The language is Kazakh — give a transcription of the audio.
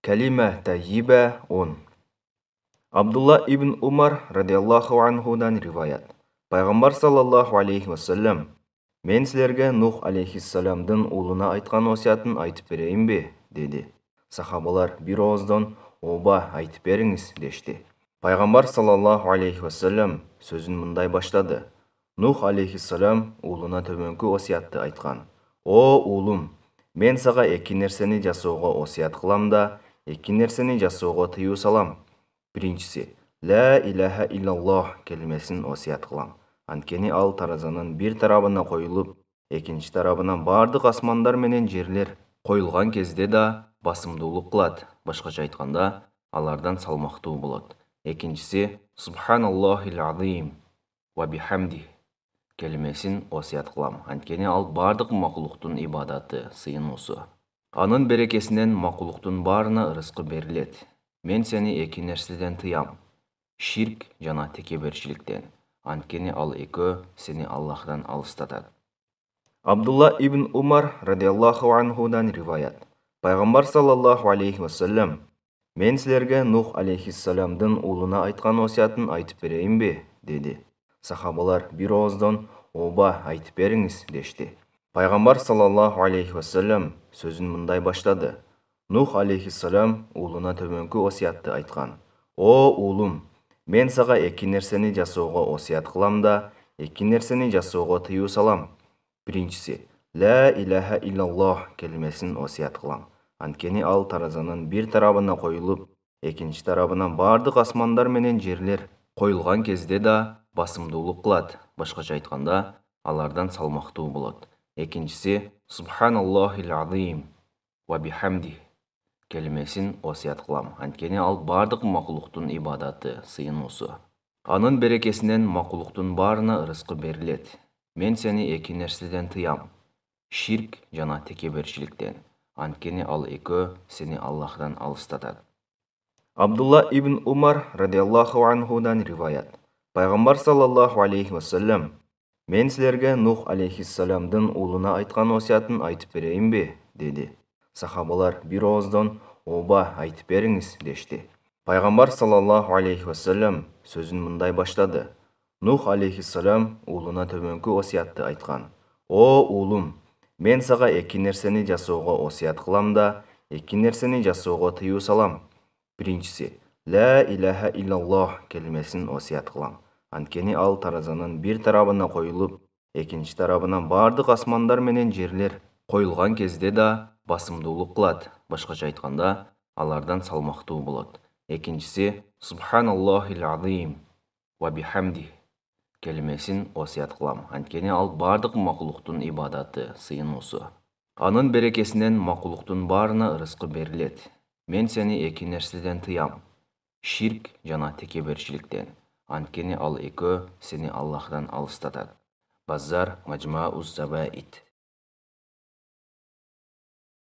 Кәлимә тәййибә 10. Абдулла ибн Умар радиаллаху анхудан риваят. Пайғамбар саллаллаху алейхи вассалам: «Мен сілерге Нух алейхиссаламдың ұлына айтқан осиятын айтып берейін бе?» деді. Сахабалар бір ауыздан «Оба, айтып беріңіз» дешті. Пайғамбар саллаллаху алейхи вассалам сөзін мұндай баштады. Нух алейхиссалам ұлына төменгі осиятты айтқан: «О ұлым, мен саға екі нәрсені жасауға осият қылам да, екі нәрсені жасауға тыю салам. Біріншісі, «Ла илаха иллаллах» келмесін осият қылам. Анткени ал таразанын бір тарабына қойылып, екінші тарабына бардық асмандар менен жерлер қойылған кезде да басымдуулық қылат. Башкача айтканда, алардан салмактуу болот. Экинчиси, «Субханаллахил азим ва бихамди» келмесин осият кылам. Анткени ал бардық макулуктун ибадаты, сыйынуусу. Анын берекесинен макулуктун баарына ырыскы берилет. Мен сени эки нерседен тыям: ширк жана текеберчиликтен. Анткени ал экөө сени Аллахтан алыстатат. Абдулла ибн Умар радиаллаху анхудан риваят. Пайғамбар саллаллаху алейхи вассалам: «Мен сілерге Нух алейхиссаламдың ұлына айтқан осиятын айтып берейін бе?» деді. Сахабалар бір ауыздан «Оба, айтып беріңіз» дешті. Пайғамбар саллаллаху алейхи вассалам сөзін мұндай баштады. Нух алейхиссалам ұлына төменгі осиятты айтқан: «О ұлым, мен саға екі нәрсені жасауға осият қылам да, екі нәрсені жасауға тыю салам. Біріншісі, «Ла илаха иллаллах» келмесін осият қылам. Анткени ал таразанын бір тарабына қойылып, екінші тарабына бардық асмандар менен жерлер қойылған кезде да басымдуулық кылат. Башкача айтканда, алардан салмактуу болот. Экинчиси, «Субханаллахил азим ва бихамди» келмесин осият кылам. Анткени ал бардық макулуктун ибадаты, сыйынуусу. Анын берекесинен макулуктун баарына ырыскы берилет. Мен сени эки нерседен тыям: ширк жана текеберчиликтен. Анткени ал экөө сени Аллахтан алыстатат. Абдулла ибн Умар радиаллаху анхудан риваят. Пайғамбар саллаллаху алейхи вассалам: «Мен сілерге Нух алейхиссаламдың ұлына айтқан осиятын айтып берейін бе?» деді. Сахабалар бір ауыздан «Оба, айтып беріңіз» дешті. Пайғамбар саллаллаху алейхи вассалам сөзін мұндай баштады. Нух алейхиссалам ұлына төменгі осиятты айтқан: «О ұлым, мен саға екі нәрсені жасауға осият қылам да, екі нәрсені жасауға тыю салам. Біріншісі, «Ла илаха иллаллах» келмесин осият кылам. Анткени ал таразанын бір тарабына қойылып, екінші тарабына бардық асмандар менен жерлер қойылған кезде да басымдуулuk кылат. Башкача айтканда, алардан салмактуу болот. Экинчиси, «Субханаллахил азим ва бихамди» келмесин осият кылам. Анткени ал бардық макулуктун ибадаты, сыйынуусу. Анын берекесинен макулуктун баарына ырыскы берилет. Мен сени эки нерседен тыям: ширк жана текеберчиликтен. Анткени ал экөө сени Аллахтан алыстатат. Баззар Маджмауз Забаид.